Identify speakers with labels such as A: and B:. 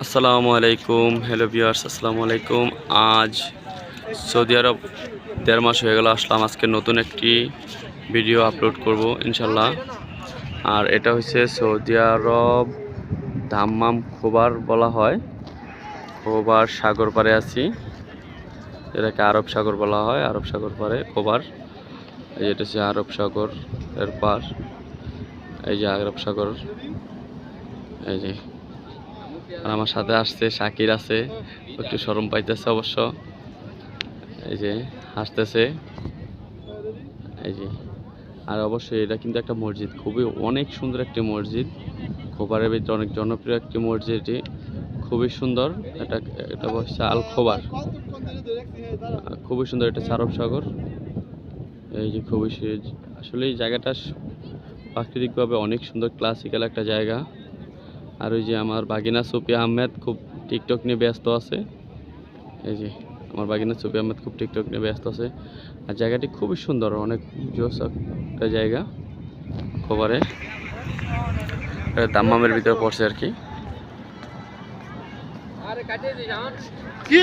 A: আসসালামু আলাইকুম, hello viewers, আসসালামু আলাইকুম। আজ সৌদি আরব ১.৫ মাস হয়ে গেল আসলাম। আজকে নতুন একটি ভিডিও আপলোড করব ইনশাল্লাহ। আর এটা হচ্ছে সৌদি আরব দাম্মাম খোবার বলা হয়। খোবার সাগর পাড়ে আছি, এটাকে আরব সাগর বলা হয়। আরব সাগর পাড়ে খোবার, এই যে এটা হচ্ছে আরব সাগর এর পার। এই যে আরব সাগর, এই যে। আর আমার সাথে আসছে শাকির আছে, একটু শরম পাইতেছে অবশ্য। এই যে হাসতেছে, এই যে। আর অবশ্যই এটা কিন্তু একটা মসজিদ, খুবই অনেক সুন্দর একটি মসজিদ। খোবারের ভিতরে অনেক জনপ্রিয় একটি মসজিদ, এটি খুবই সুন্দর। এটা এটা হচ্ছে আল খোবার, খুবই সুন্দর। এটা আরব সাগর, এই যে খুবই আসলে এই জায়গাটা প্রাকৃতিকভাবে অনেক সুন্দর, ক্লাসিক্যাল একটা জায়গা। আর ওই যে আমার বাগিনা সুফি আহমেদ খুব টিকটক নিয়ে ব্যস্ত আছে। এই যে আমার বাগিনা সুফি আহমেদ খুব টিকটক নিয়ে ব্যস্ত আছে। আর জায়গাটি খুবই সুন্দর, অনেক জোস একটা জায়গা। খবরে দাম্মামের ভিতরে পড়ছে আর কি।